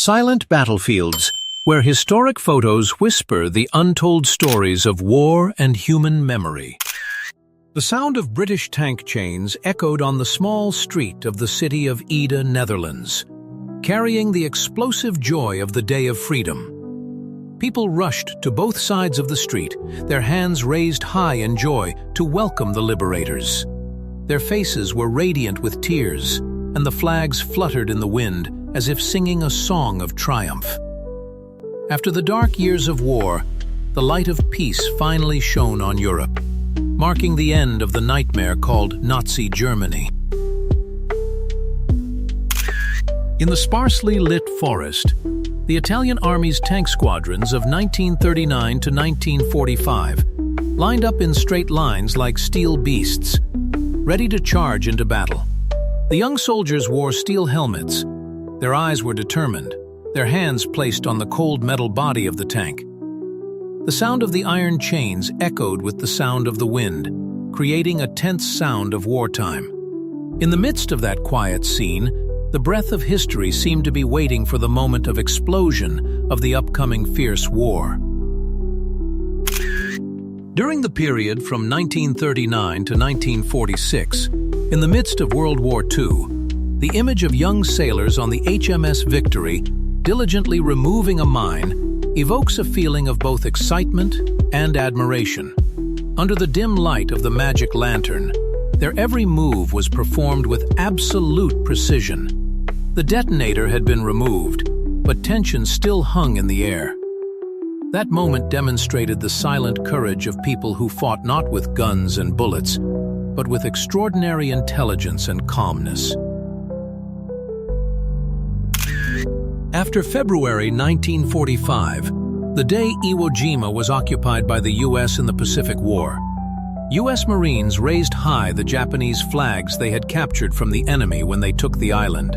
Silent battlefields, where historic photos whisper the untold stories of war and human memory. The sound of British tank chains echoed on the small street of the city of Ede, Netherlands, carrying the explosive joy of the Day of Freedom. People rushed to both sides of the street, their hands raised high in joy to welcome the liberators. Their faces were radiant with tears, and the flags fluttered in the wind as if singing a song of triumph. After the dark years of war, the light of peace finally shone on Europe, marking the end of the nightmare called Nazi Germany. In the sparsely lit forest, the Italian Army's tank squadrons of 1939 to 1945 lined up in straight lines like steel beasts, ready to charge into battle. The young soldiers wore steel helmets. Their eyes were determined, their hands placed on the cold metal body of the tank. The sound of the iron chains echoed with the sound of the wind, creating a tense sound of wartime. In the midst of that quiet scene, the breath of history seemed to be waiting for the moment of explosion of the upcoming fierce war. During the period from 1939 to 1946, in the midst of World War II, the image of young sailors on the HMS Victory diligently removing a mine evokes a feeling of both excitement and admiration. Under the dim light of the magic lantern, their every move was performed with absolute precision. The detonator had been removed, but tension still hung in the air. That moment demonstrated the silent courage of people who fought not with guns and bullets, but with extraordinary intelligence and calmness. After February 1945, the day Iwo Jima was occupied by the U.S. in the Pacific War, U.S. Marines raised high the Japanese flags they had captured from the enemy when they took the island.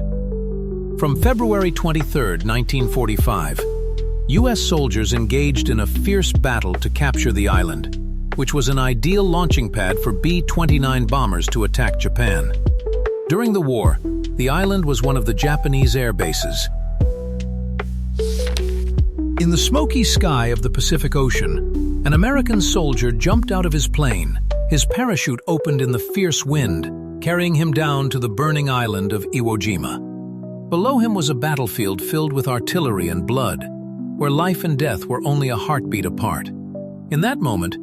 From February 23, 1945, U.S. soldiers engaged in a fierce battle to capture the island, which was an ideal launching pad for B-29 bombers to attack Japan. During the war, the island was one of the Japanese air bases. In the smoky sky of the Pacific Ocean, an American soldier jumped out of his plane. His parachute opened in the fierce wind, carrying him down to the burning island of Iwo Jima. Below him was a battlefield filled with artillery and blood, where life and death were only a heartbeat apart. In that moment,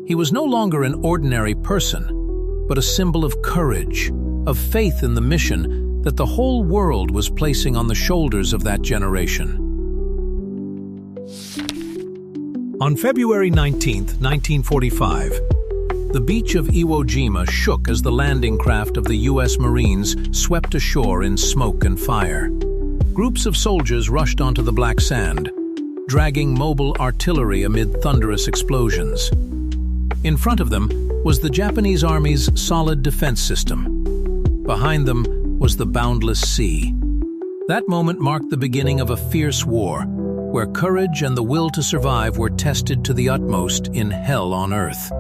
he was no longer an ordinary person, but a symbol of courage, of faith in the mission that the whole world was placing on the shoulders of that generation. On February 19, 1945, the beach of Iwo Jima shook as the landing craft of the U.S. Marines swept ashore in smoke and fire. Groups of soldiers rushed onto the black sand, dragging mobile artillery amid thunderous explosions. In front of them was the Japanese Army's solid defense system. Behind them was the boundless sea. That moment marked the beginning of a fierce war, where courage and the will to survive were tested to the utmost in hell on earth.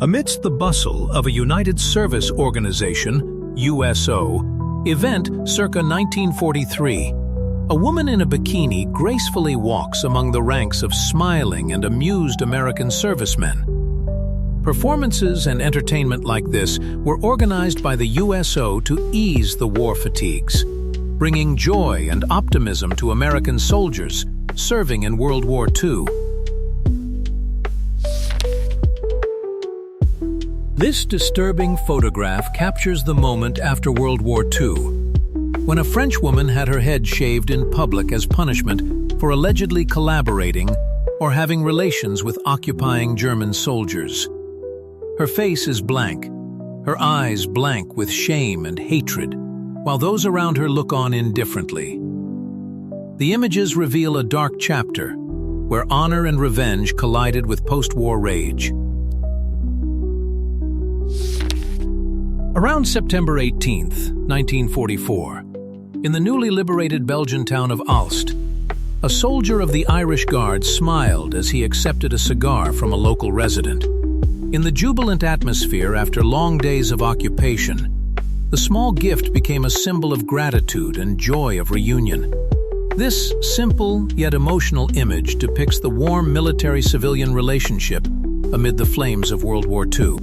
Amidst the bustle of a United Service Organization, USO, event circa 1943, a woman in a bikini gracefully walks among the ranks of smiling and amused American servicemen. Performances and entertainment like this were organized by the USO to ease the war fatigues, bringing joy and optimism to American soldiers serving in World War II. This disturbing photograph captures the moment after World War II, when a French woman had her head shaved in public as punishment for allegedly collaborating or having relations with occupying German soldiers. Her face is blank, her eyes blank with shame and hatred, while those around her look on indifferently. The images reveal a dark chapter, where honor and revenge collided with post-war rage. Around September 18, 1944, in the newly liberated Belgian town of Aalst, a soldier of the Irish Guard smiled as he accepted a cigar from a local resident. In the jubilant atmosphere after long days of occupation, the small gift became a symbol of gratitude and joy of reunion. This simple yet emotional image depicts the warm military-civilian relationship amid the flames of World War II.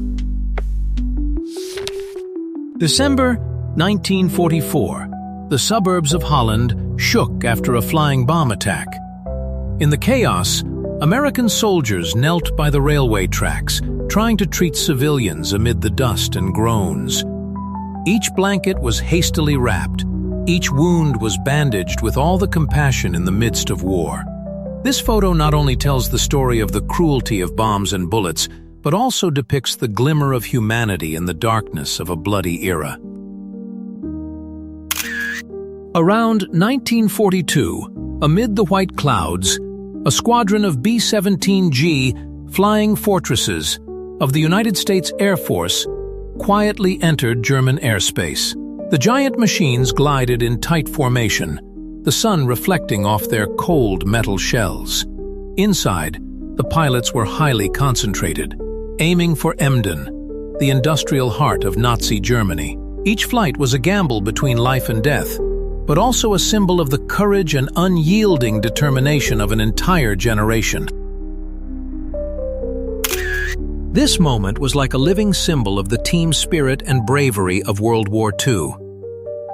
December 1944. The suburbs of Holland shook after a flying bomb attack. In the chaos, American soldiers knelt by the railway tracks, trying to treat civilians amid the dust and groans. Each blanket was hastily wrapped. Each wound was bandaged with all the compassion in the midst of war. This photo not only tells the story of the cruelty of bombs and bullets, but also depicts the glimmer of humanity in the darkness of a bloody era. Around 1942, amid the white clouds, a squadron of B-17G flying fortresses of the United States Air Force quietly entered German airspace. The giant machines glided in tight formation, the sun reflecting off their cold metal shells. Inside, the pilots were highly concentrated, aiming for Emden, the industrial heart of Nazi Germany. Each flight was a gamble between life and death, but also a symbol of the courage and unyielding determination of an entire generation. This moment was like a living symbol of the team spirit and bravery of World War II.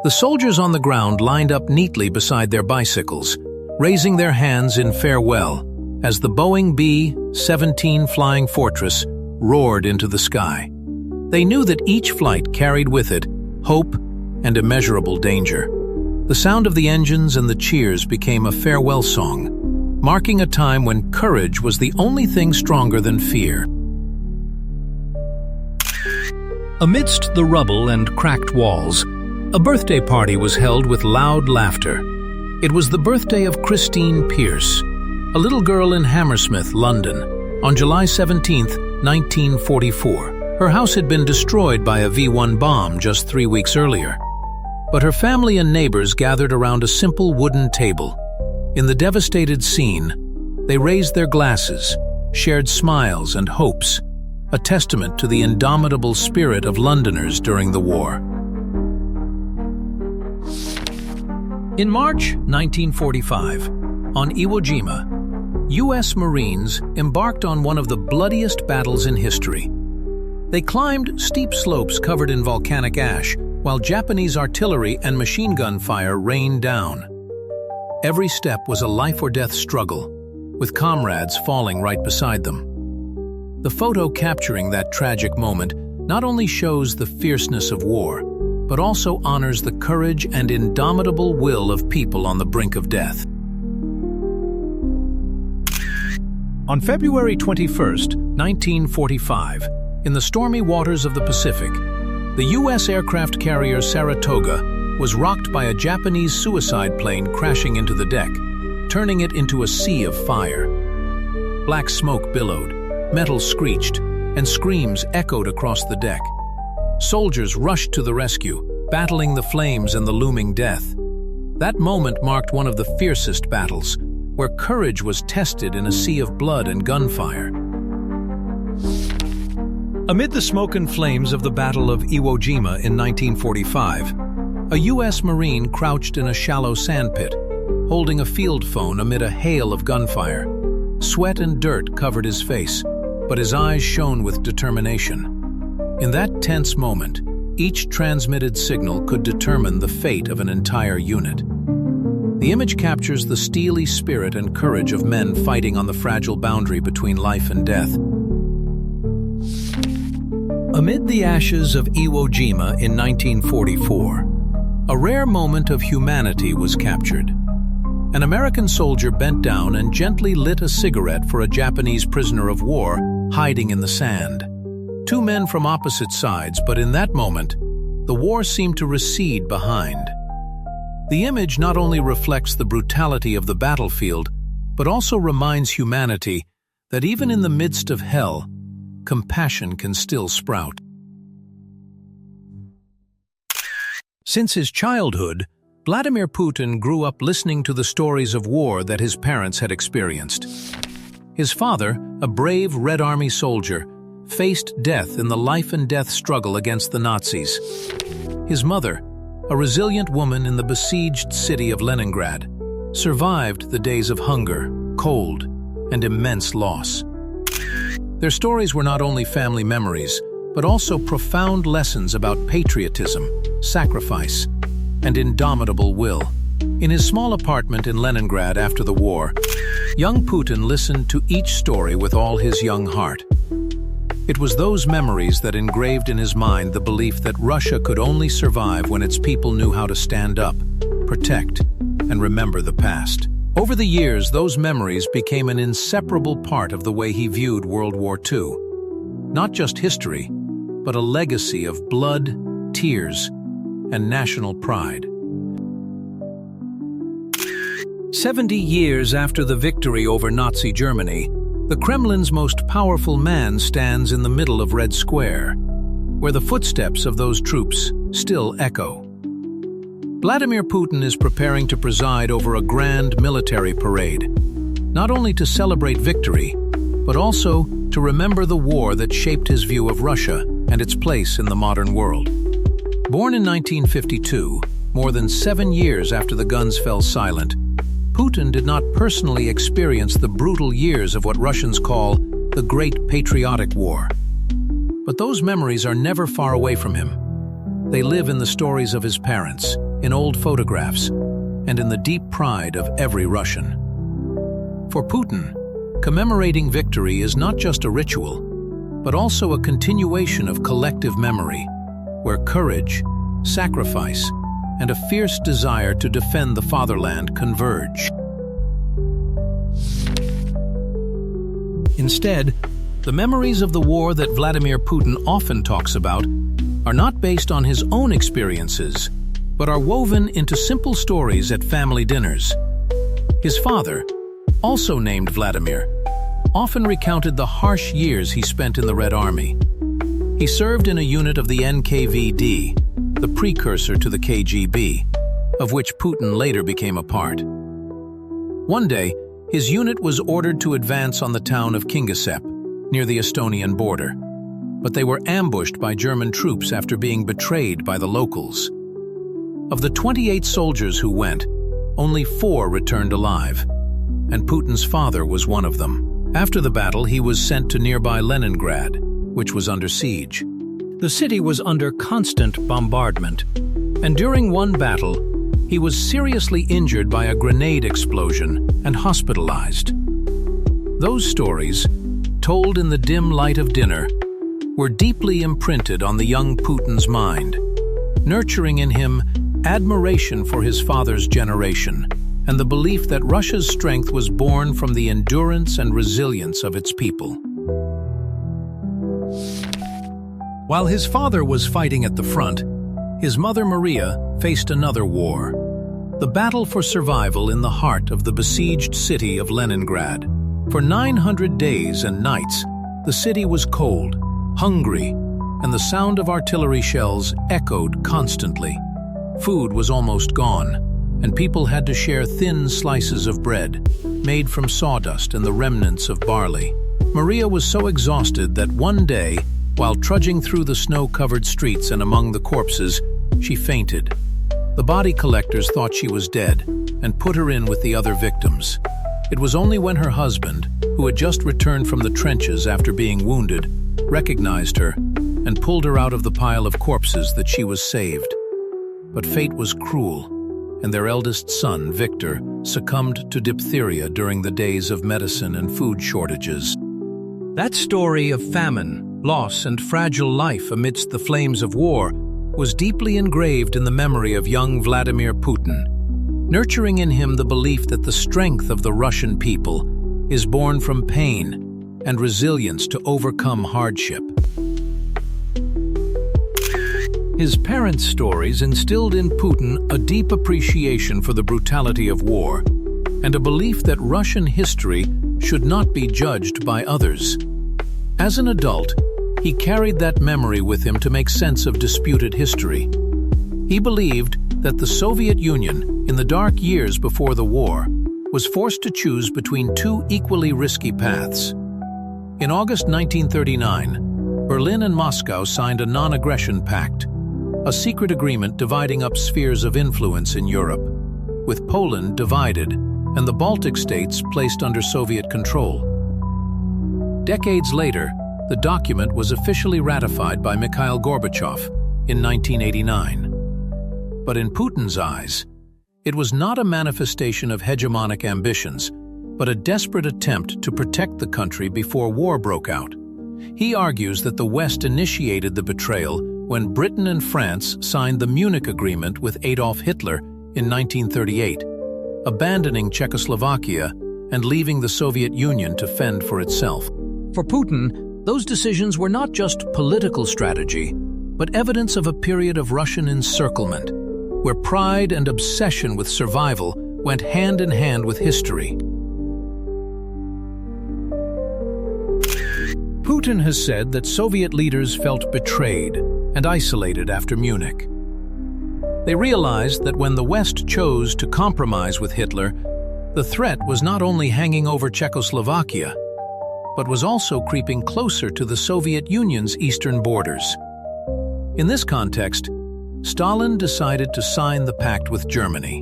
The soldiers on the ground lined up neatly beside their bicycles, raising their hands in farewell as the Boeing B-17 Flying Fortress roared into the sky. They knew that each flight carried with it hope and immeasurable danger. The sound of the engines and the cheers became a farewell song, marking a time when courage was the only thing stronger than fear. Amidst the rubble and cracked walls, a birthday party was held with loud laughter. It was the birthday of Christine Pierce, a little girl in Hammersmith, London, on July 17, 1944. Her house had been destroyed by a V-1 bomb just 3 weeks earlier. But her family and neighbors gathered around a simple wooden table. In the devastated scene, they raised their glasses, shared smiles and hopes, a testament to the indomitable spirit of Londoners during the war. In March 1945, on Iwo Jima, U.S. Marines embarked on one of the bloodiest battles in history. They climbed steep slopes covered in volcanic ash, while Japanese artillery and machine gun fire rained down. Every step was a life-or-death struggle, with comrades falling right beside them. The photo capturing that tragic moment not only shows the fierceness of war, but also honors the courage and indomitable will of people on the brink of death. On February 21, 1945, in the stormy waters of the Pacific, the U.S. aircraft carrier Saratoga was rocked by a Japanese suicide plane crashing into the deck, turning it into a sea of fire. Black smoke billowed, metal screeched, and screams echoed across the deck. Soldiers rushed to the rescue, battling the flames and the looming death. That moment marked one of the fiercest battles, where courage was tested in a sea of blood and gunfire. Amid the smoke and flames of the Battle of Iwo Jima in 1945, a U.S. Marine crouched in a shallow sandpit, holding a field phone amid a hail of gunfire. Sweat and dirt covered his face, but his eyes shone with determination. In that tense moment, each transmitted signal could determine the fate of an entire unit. The image captures the steely spirit and courage of men fighting on the fragile boundary between life and death. Amid the ashes of Iwo Jima in 1944, a rare moment of humanity was captured. An American soldier bent down and gently lit a cigarette for a Japanese prisoner of war hiding in the sand. Two men from opposite sides, but in that moment, the war seemed to recede behind. The image not only reflects the brutality of the battlefield, but also reminds humanity that even in the midst of hell, compassion can still sprout. Since his childhood, Vladimir Putin grew up listening to the stories of war that his parents had experienced. His father, a brave Red Army soldier, faced death in the life-and-death struggle against the Nazis. His mother, a resilient woman in the besieged city of Leningrad, survived the days of hunger, cold, and immense loss. Their stories were not only family memories, but also profound lessons about patriotism, sacrifice, and indomitable will. In his small apartment in Leningrad after the war, young Putin listened to each story with all his young heart. It was those memories that engraved in his mind the belief that Russia could only survive when its people knew how to stand up, protect, and remember the past. Over the years, those memories became an inseparable part of the way he viewed World War II. Not just history, but a legacy of blood, tears, and national pride. 70 years after the victory over Nazi Germany, the Kremlin's most powerful man stands in the middle of Red Square, where the footsteps of those troops still echo. Vladimir Putin is preparing to preside over a grand military parade, not only to celebrate victory, but also to remember the war that shaped his view of Russia and its place in the modern world. Born in 1952, more than 7 years after the guns fell silent, Putin did not personally experience the brutal years of what Russians call the Great Patriotic War. But those memories are never far away from him. They live in the stories of his parents, in old photographs, and in the deep pride of every Russian. For Putin, commemorating victory is not just a ritual, but also a continuation of collective memory, where courage, sacrifice, and a fierce desire to defend the fatherland converge. Instead, the memories of the war that Vladimir Putin often talks about are not based on his own experiences, but are woven into simple stories at family dinners. His father, also named Vladimir, often recounted the harsh years he spent in the Red Army. He served in a unit of the NKVD, the precursor to the KGB, of which Putin later became a part. One day, his unit was ordered to advance on the town of Kingisepp, near the Estonian border, but they were ambushed by German troops after being betrayed by the locals. Of the 28 soldiers who went, only 4 returned alive, and Putin's father was one of them. After the battle, he was sent to nearby Leningrad, which was under siege. The city was under constant bombardment, and during one battle, he was seriously injured by a grenade explosion and hospitalized. Those stories, told in the dim light of dinner, were deeply imprinted on the young Putin's mind, nurturing in him admiration for his father's generation and the belief that Russia's strength was born from the endurance and resilience of its people. While his father was fighting at the front, his mother Maria faced another war, the battle for survival in the heart of the besieged city of Leningrad. For 900 days and nights, the city was cold, hungry, and the sound of artillery shells echoed constantly. Food was almost gone, and people had to share thin slices of bread, made from sawdust and the remnants of barley. Maria was so exhausted that one day, while trudging through the snow-covered streets and among the corpses, she fainted. The body collectors thought she was dead and put her in with the other victims. It was only when her husband, who had just returned from the trenches after being wounded, recognized her and pulled her out of the pile of corpses that she was saved. But fate was cruel, and their eldest son, Victor, succumbed to diphtheria during the days of medicine and food shortages. That story of famine, loss, and fragile life amidst the flames of war was deeply engraved in the memory of young Vladimir Putin, nurturing in him the belief that the strength of the Russian people is born from pain and resilience to overcome hardship. His parents' stories instilled in Putin a deep appreciation for the brutality of war and a belief that Russian history should not be judged by others. As an adult, he carried that memory with him to make sense of disputed history. He believed that the Soviet Union, in the dark years before the war, was forced to choose between 2 equally risky paths. In August 1939, Berlin and Moscow signed a non-aggression pact, a secret agreement dividing up spheres of influence in Europe, with Poland divided and the Baltic states placed under Soviet control. Decades later, the document was officially ratified by Mikhail Gorbachev in 1989. But in Putin's eyes, it was not a manifestation of hegemonic ambitions, but a desperate attempt to protect the country before war broke out. He argues that the West initiated the betrayal when Britain and France signed the Munich Agreement with Adolf Hitler in 1938, abandoning Czechoslovakia and leaving the Soviet Union to fend for itself. For Putin, those decisions were not just political strategy, but evidence of a period of Russian encirclement, where pride and obsession with survival went hand in hand with history. Putin has said that Soviet leaders felt betrayed and isolated after Munich. They realized that when the West chose to compromise with Hitler, the threat was not only hanging over Czechoslovakia, but was also creeping closer to the Soviet Union's eastern borders. In this context, Stalin decided to sign the pact with Germany,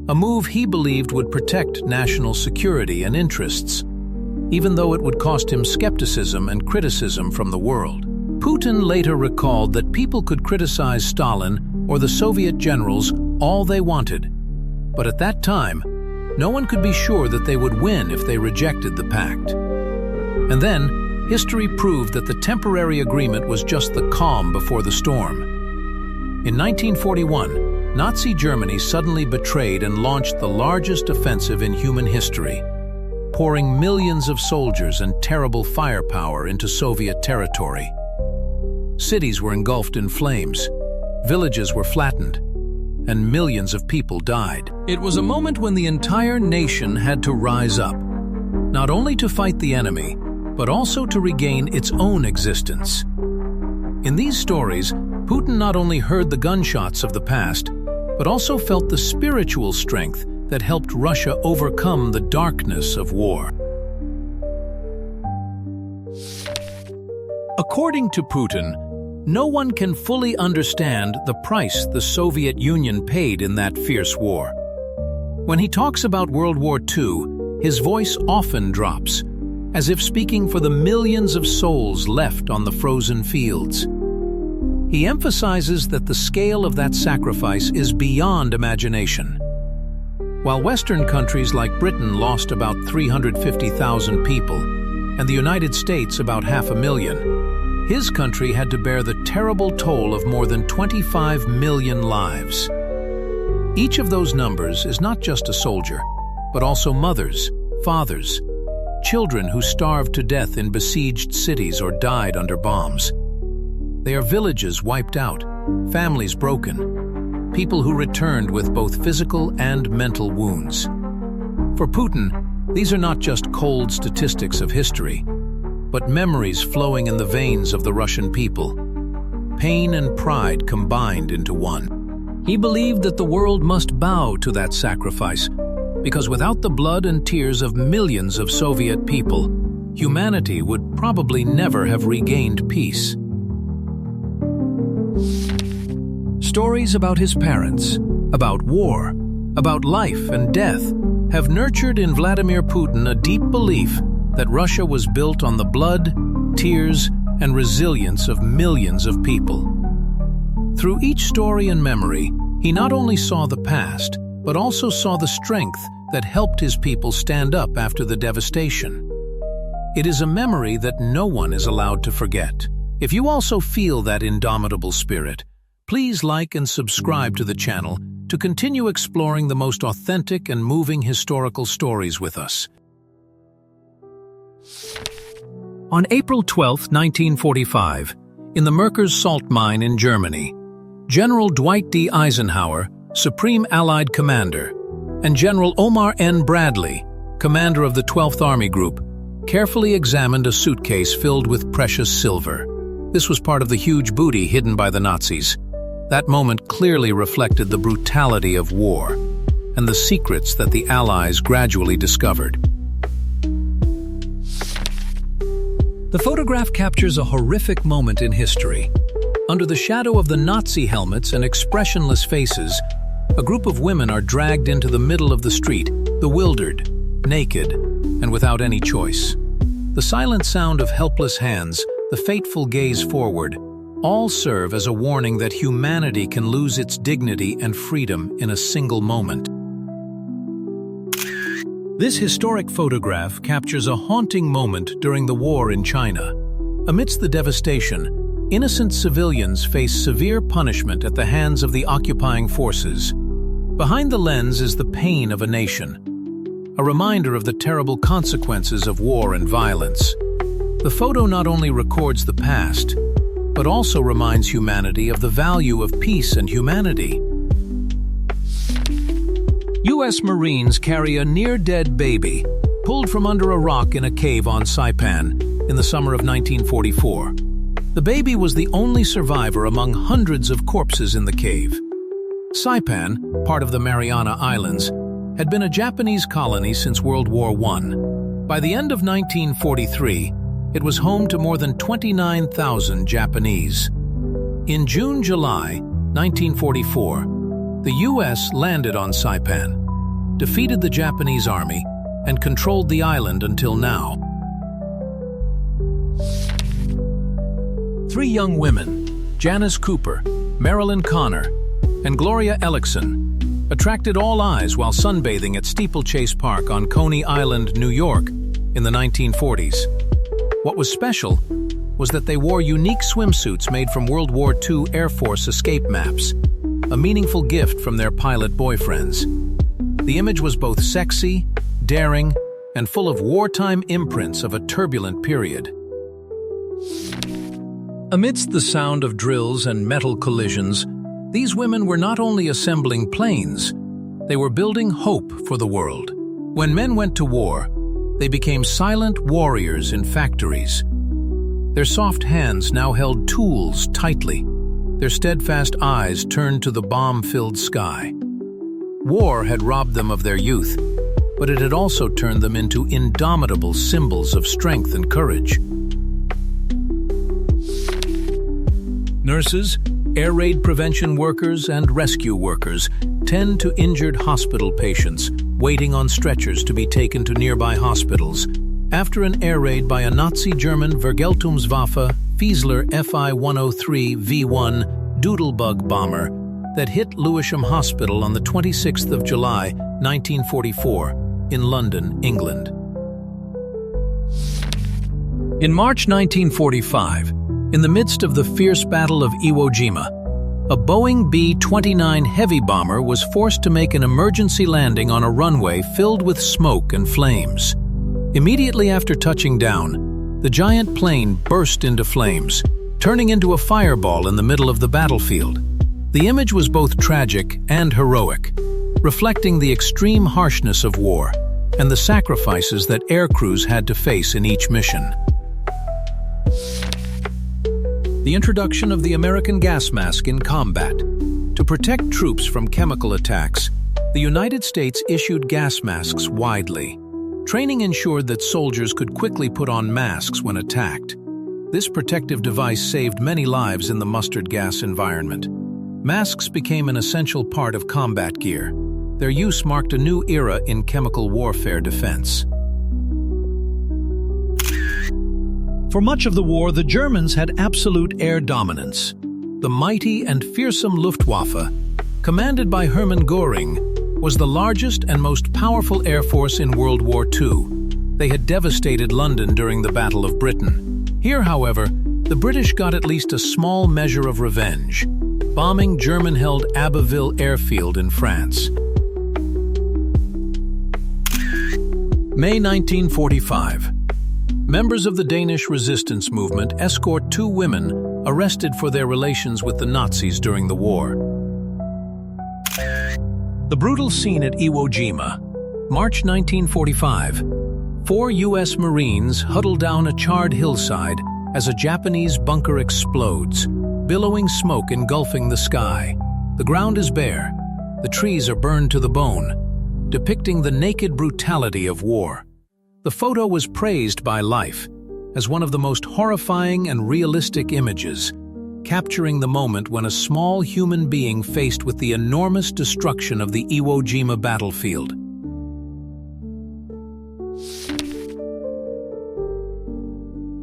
a move he believed would protect national security and interests, even though it would cost him skepticism and criticism from the world. Putin later recalled that people could criticize Stalin or the Soviet generals all they wanted, but at that time, no one could be sure that they would win if they rejected the pact. And then, history proved that the temporary agreement was just the calm before the storm. In 1941, Nazi Germany suddenly betrayed and launched the largest offensive in human history, pouring millions of soldiers and terrible firepower into Soviet territory. Cities were engulfed in flames, villages were flattened, and millions of people died. It was a moment when the entire nation had to rise up, not only to fight the enemy, but also to regain its own existence. In these stories, Putin not only heard the gunshots of the past, but also felt the spiritual strength that helped Russia overcome the darkness of war. According to Putin, no one can fully understand the price the Soviet Union paid in that fierce war. When he talks about World War II, his voice often drops, as if speaking for the millions of souls left on the frozen fields. He emphasizes that the scale of that sacrifice is beyond imagination. While Western countries like Britain lost about 350,000 people, and the United States about 500,000, his country had to bear the terrible toll of more than 25 million lives. Each of those numbers is not just a soldier, but also mothers, fathers, children who starved to death in besieged cities or died under bombs. They are villages wiped out, families broken, people who returned with both physical and mental wounds. For Putin, these are not just cold statistics of history, but memories flowing in the veins of the Russian people. Pain and pride combined into one. He believed that the world must bow to that sacrifice, because without the blood and tears of millions of Soviet people, humanity would probably never have regained peace. Stories about his parents, about war, about life and death, have nurtured in Vladimir Putin a deep belief that Russia was built on the blood, tears, and resilience of millions of people. Through each story and memory, he not only saw the past, but also saw the strength that helped his people stand up after the devastation. It is a memory that no one is allowed to forget. If you also feel that indomitable spirit, please like and subscribe to the channel to continue exploring the most authentic and moving historical stories with us. On April 12, 1945, in the Merkers salt mine in Germany, General Dwight D. Eisenhower, Supreme Allied Commander, and General Omar N. Bradley, commander of the 12th Army Group, carefully examined a suitcase filled with precious silver. This was part of the huge booty hidden by the Nazis. That moment clearly reflected the brutality of war and the secrets that the Allies gradually discovered. The photograph captures a horrific moment in history. Under the shadow of the Nazi helmets and expressionless faces, a group of women are dragged into the middle of the street, bewildered, naked, and without any choice. The silent sound of helpless hands, the fateful gaze forward, all serve as a warning that humanity can lose its dignity and freedom in a single moment. This historic photograph captures a haunting moment during the war in China. Amidst the devastation, innocent civilians face severe punishment at the hands of the occupying forces. Behind the lens is the pain of a nation, a reminder of the terrible consequences of war and violence. The photo not only records the past, but also reminds humanity of the value of peace and humanity. U.S. Marines carry a near-dead baby, pulled from under a rock in a cave on Saipan in the summer of 1944. The baby was the only survivor among hundreds of corpses in the cave. Saipan, part of the Mariana Islands, had been a Japanese colony since World War I. By the end of 1943, it was home to more than 29,000 Japanese. In June-July 1944, the U.S. landed on Saipan, defeated the Japanese army, and controlled the island until now. 3 young women, Janice Cooper, Marilyn Connor, and Gloria Ellickson, attracted all eyes while sunbathing at Steeplechase Park on Coney Island, New York, in the 1940s. What was special was that they wore unique swimsuits made from World War II Air Force escape maps, a meaningful gift from their pilot boyfriends. The image was both sexy, daring, and full of wartime imprints of a turbulent period. Amidst the sound of drills and metal collisions, these women were not only assembling planes, they were building hope for the world. When men went to war, they became silent warriors in factories. Their soft hands now held tools tightly, their steadfast eyes turned to the bomb-filled sky. War had robbed them of their youth, but it had also turned them into indomitable symbols of strength and courage. Nurses, air raid prevention workers, and rescue workers tend to injured hospital patients, waiting on stretchers to be taken to nearby hospitals after an air raid by a Nazi German Vergeltungswaffe Fiesler Fi-103 V1 Doodlebug bomber that hit Lewisham Hospital on the 26th of July, 1944, in London, England. In March 1945, in the midst of the fierce Battle of Iwo Jima, a Boeing B-29 heavy bomber was forced to make an emergency landing on a runway filled with smoke and flames. Immediately after touching down, the giant plane burst into flames, turning into a fireball in the middle of the battlefield. The image was both tragic and heroic, reflecting the extreme harshness of war and the sacrifices that air crews had to face in each mission. The introduction of the American gas mask in combat. To protect troops from chemical attacks, the United States issued gas masks widely. Training ensured that soldiers could quickly put on masks when attacked. This protective device saved many lives in the mustard gas environment. Masks became an essential part of combat gear. Their use marked a new era in chemical warfare defense. For much of the war, the Germans had absolute air dominance. The mighty and fearsome Luftwaffe, commanded by Hermann Göring, was the largest and most powerful air force in World War II. They had devastated London during the Battle of Britain. Here, however, the British got at least a small measure of revenge, bombing German-held Abbeville airfield in France. May 1945. Members of the Danish resistance movement escort 2 women arrested for their relations with the Nazis during the war. The brutal scene at Iwo Jima, March 1945. 4 U.S. Marines huddle down a charred hillside as a Japanese bunker explodes, billowing smoke engulfing the sky. The ground is bare, the trees are burned to the bone, depicting the naked brutality of war. The photo was praised by Life as one of the most horrifying and realistic images, capturing the moment when a small human being faced with the enormous destruction of the Iwo Jima battlefield.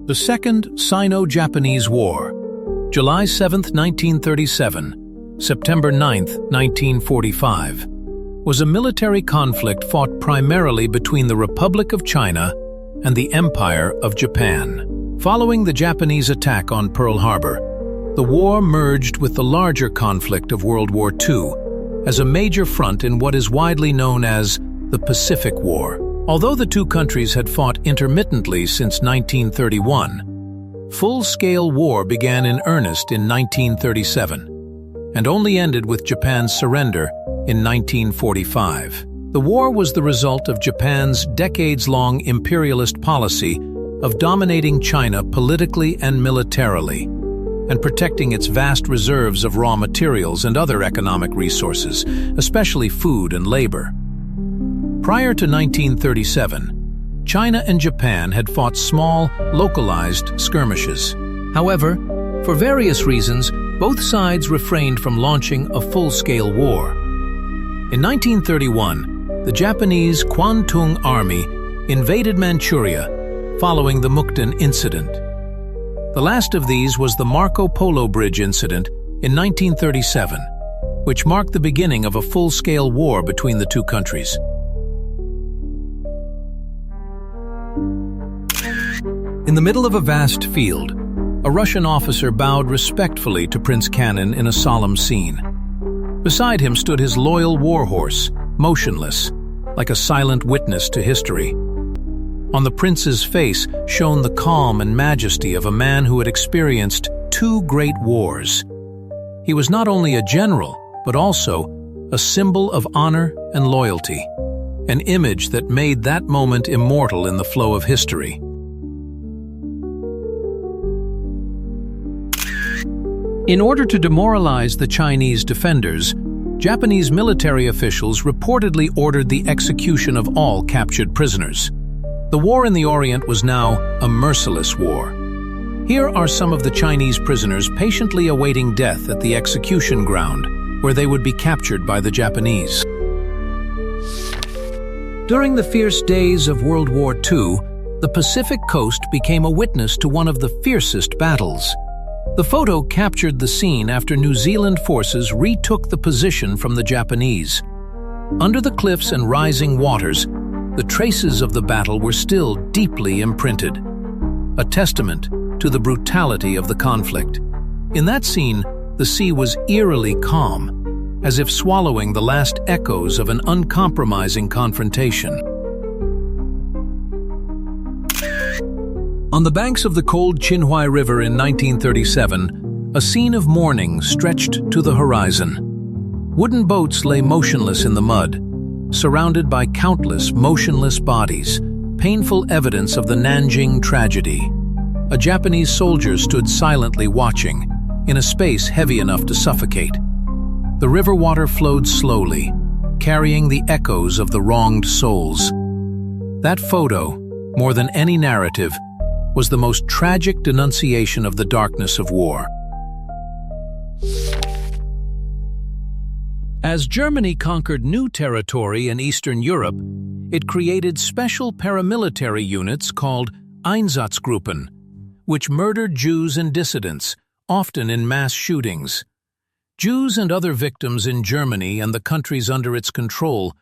The Second Sino-Japanese War, July 7, 1937, September 9, 1945, was a military conflict fought primarily between the Republic of China and the Empire of Japan. Following the Japanese attack on Pearl Harbor, the war merged with the larger conflict of World War II as a major front in what is widely known as the Pacific War. Although the two countries had fought intermittently since 1931, full-scale war began in earnest in 1937 and only ended with Japan's surrender in 1945. The war was the result of Japan's decades-long imperialist policy of dominating China politically and militarily, and protecting its vast reserves of raw materials and other economic resources, especially food and labor. Prior to 1937, China and Japan had fought small, localized skirmishes. However, for various reasons, both sides refrained from launching a full-scale war. In 1931, the Japanese Kwantung Army invaded Manchuria following the Mukden Incident. The last of these was the Marco Polo Bridge Incident in 1937, which marked the beginning of a full-scale war between the two countries. In the middle of a vast field, a Russian officer bowed respectfully to Prince Cannon in a solemn scene. Beside him stood his loyal warhorse, motionless, like a silent witness to history. On the prince's face shone the calm and majesty of a man who had experienced two great wars. He was not only a general, but also a symbol of honor and loyalty, an image that made that moment immortal in the flow of history. In order to demoralize the Chinese defenders, Japanese military officials reportedly ordered the execution of all captured prisoners. The war in the Orient was now a merciless war. Here are some of the Chinese prisoners patiently awaiting death at the execution ground, where they would be captured by the Japanese. During the fierce days of World War II, the Pacific coast became a witness to one of the fiercest battles. The photo captured the scene after New Zealand forces retook the position from the Japanese. Under the cliffs and rising waters, the traces of the battle were still deeply imprinted, a testament to the brutality of the conflict. In that scene, the sea was eerily calm, as if swallowing the last echoes of an uncompromising confrontation. On the banks of the cold Qinhuai River in 1937, a scene of mourning stretched to the horizon. Wooden boats lay motionless in the mud, surrounded by countless motionless bodies, painful evidence of the Nanjing tragedy. A Japanese soldier stood silently watching, in a space heavy enough to suffocate. The river water flowed slowly, carrying the echoes of the wronged souls. That photo, more than any narrative, was the most tragic denunciation of the darkness of war. As Germany conquered new territory in Eastern Europe, it created special paramilitary units called Einsatzgruppen, which murdered Jews and dissidents, often in mass shootings. Jews and other victims in Germany and the countries under its control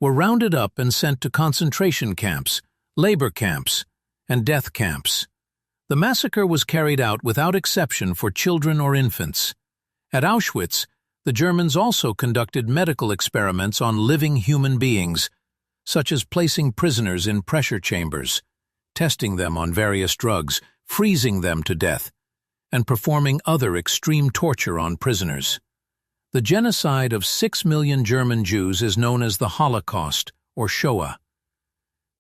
were rounded up and sent to concentration camps, labor camps, and death camps. The massacre was carried out without exception for children or infants. At Auschwitz, the Germans also conducted medical experiments on living human beings, such as placing prisoners in pressure chambers, testing them on various drugs, freezing them to death, and performing other extreme torture on prisoners. The genocide of 6 million German Jews is known as the Holocaust, or Shoah.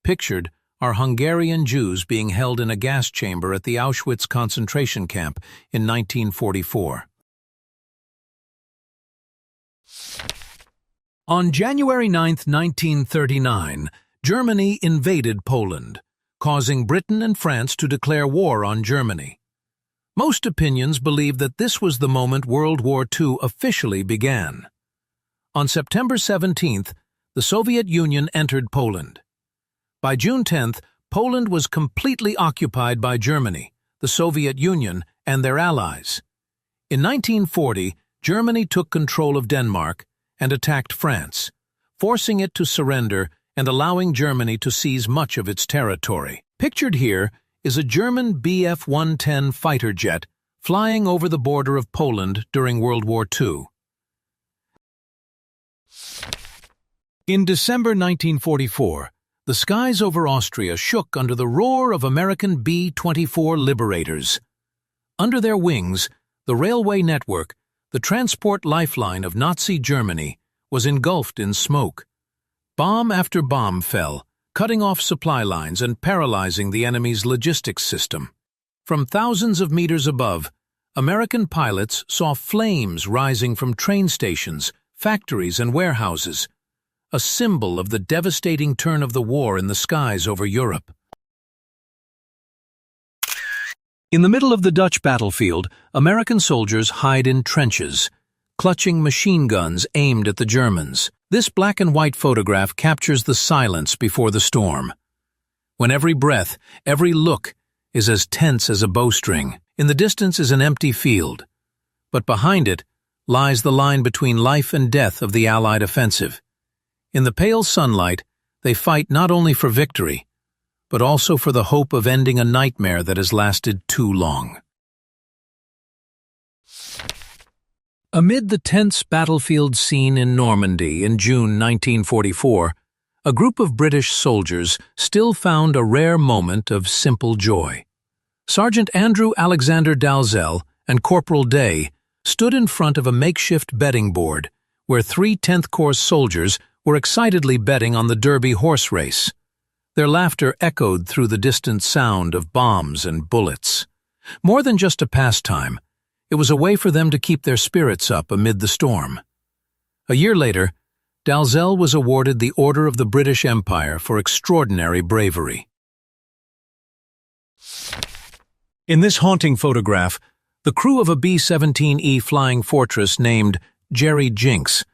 Pictured are Hungarian Jews being held in a gas chamber at the Auschwitz concentration camp in 1944. On January 9, 1939, Germany invaded Poland, causing Britain and France to declare war on Germany. Most opinions believe that this was the moment World War II officially began. On September 17th, the Soviet Union entered Poland. By June 10th, Poland was completely occupied by Germany, the Soviet Union, and their allies. In 1940, Germany took control of Denmark and attacked France, forcing it to surrender and allowing Germany to seize much of its territory. Pictured here is a German Bf-110 fighter jet flying over the border of Poland during World War II. In December 1944, the skies over Austria shook under the roar of American B-24 Liberators. Under their wings, the railway network, the transport lifeline of Nazi Germany, was engulfed in smoke. Bomb after bomb fell, cutting off supply lines and paralyzing the enemy's logistics system. From thousands of meters above, American pilots saw flames rising from train stations, factories, and warehouses, a symbol of the devastating turn of the war in the skies over Europe. In the middle of the Dutch battlefield, American soldiers hide in trenches, clutching machine guns aimed at the Germans. This black and white photograph captures the silence before the storm, when every breath, every look is as tense as a bowstring. In the distance is an empty field, but behind it lies the line between life and death of the Allied offensive. In the pale sunlight, they fight not only for victory, but also for the hope of ending a nightmare that has lasted too long. Amid the tense battlefield scene in Normandy in June 1944, a group of British soldiers still found a rare moment of simple joy. Sergeant Andrew Alexander Dalzell and Corporal Day stood in front of a makeshift betting board where 3 10th Corps soldiers were excitedly betting on the Derby horse race. Their laughter echoed through the distant sound of bombs and bullets. More than just a pastime, it was a way for them to keep their spirits up amid the storm. A year later, Dalzell was awarded the Order of the British Empire for extraordinary bravery. In this haunting photograph, the crew of a B-17E Flying Fortress named Jerry Jinx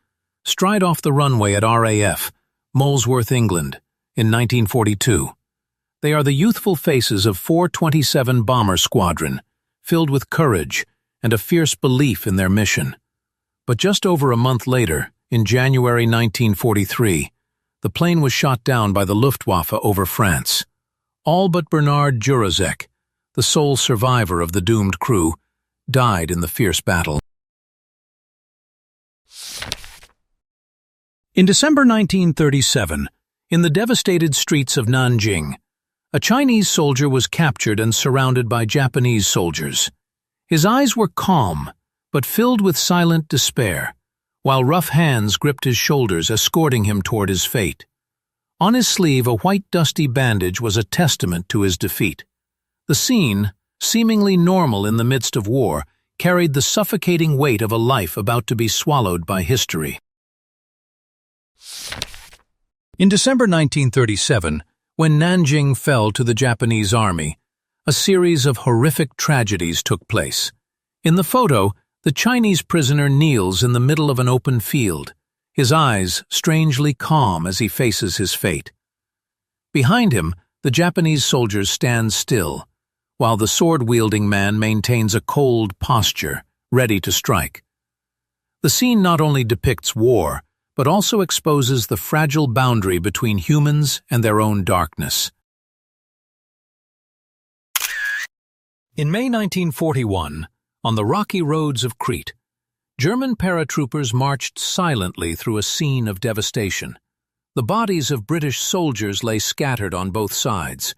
stride off the runway at RAF, Molesworth, England, in 1942. They are the youthful faces of 427 Bomber Squadron, filled with courage and a fierce belief in their mission. But just over a month later, in January 1943, the plane was shot down by the Luftwaffe over France. All but Bernard Jurasek, the sole survivor of the doomed crew, died in the fierce battle. In December 1937, in the devastated streets of Nanjing, a Chinese soldier was captured and surrounded by Japanese soldiers. His eyes were calm, but filled with silent despair, while rough hands gripped his shoulders, escorting him toward his fate. On his sleeve, a white dusty bandage was a testament to his defeat. The scene, seemingly normal in the midst of war, carried the suffocating weight of a life about to be swallowed by history. In December 1937, when Nanjing fell to the Japanese army, a series of horrific tragedies took place. In the photo, the Chinese prisoner kneels in the middle of an open field, his eyes strangely calm as he faces his fate. Behind him, the Japanese soldiers stand still, while the sword-wielding man maintains a cold posture, ready to strike. The scene not only depicts war, but also exposes the fragile boundary between humans and their own darkness. In May 1941, on the rocky roads of Crete, German paratroopers marched silently through a scene of devastation. The bodies of British soldiers lay scattered on both sides,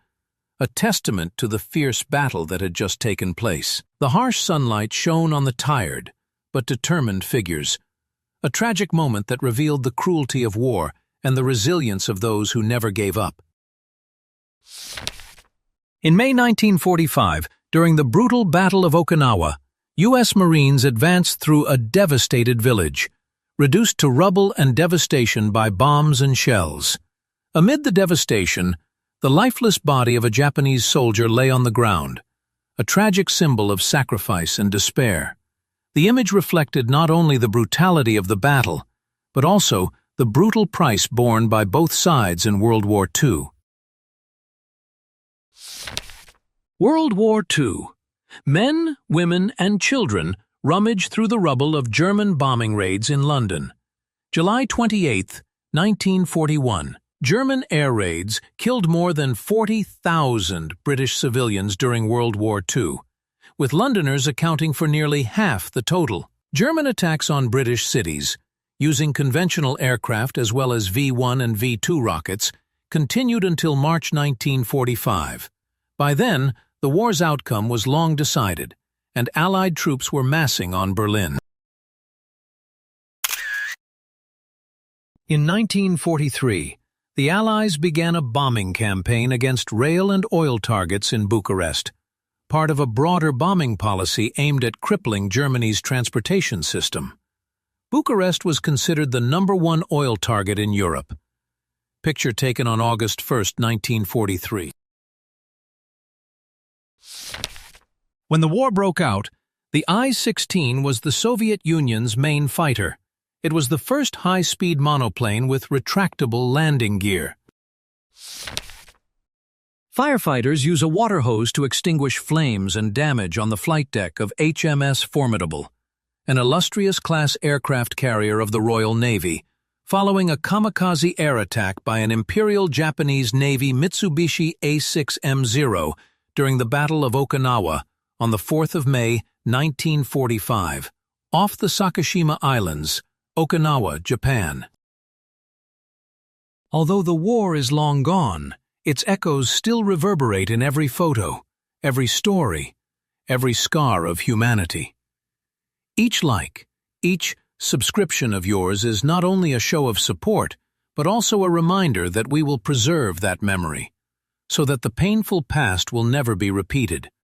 a testament to the fierce battle that had just taken place. The harsh sunlight shone on the tired but determined figures, a tragic moment that revealed the cruelty of war and the resilience of those who never gave up. In May 1945, during the brutal Battle of Okinawa, U.S. Marines advanced through a devastated village, reduced to rubble and devastation by bombs and shells. Amid the devastation, the lifeless body of a Japanese soldier lay on the ground, a tragic symbol of sacrifice and despair. The image reflected not only the brutality of the battle, but also the brutal price borne by both sides in World War II. World War II. Men, women, and children rummage through the rubble of German bombing raids in London. July 28, 1941. German air raids killed more than 40,000 British civilians during World War II, with Londoners accounting for nearly half the total. German attacks on British cities, using conventional aircraft as well as V-1 and V-2 rockets, continued until March 1945. By then, the war's outcome was long decided, and Allied troops were massing on Berlin. In 1943, the Allies began a bombing campaign against rail and oil targets in Bucharest, part of a broader bombing policy aimed at crippling Germany's transportation system. Bucharest was considered the #1 oil target in Europe. Picture taken on August 1, 1943. When the war broke out, the I-16 was the Soviet Union's main fighter. It was the first high-speed monoplane with retractable landing gear. Firefighters use a water hose to extinguish flames and damage on the flight deck of HMS Formidable, an illustrious-class aircraft carrier of the Royal Navy, following a kamikaze air attack by an Imperial Japanese Navy Mitsubishi A6M0 during the Battle of Okinawa on the 4th of May, 1945, off the Sakishima Islands, Okinawa, Japan. Although the war is long gone, its echoes still reverberate in every photo, every story, every scar of humanity. Each like, each subscription of yours is not only a show of support, but also a reminder that we will preserve that memory, so that the painful past will never be repeated.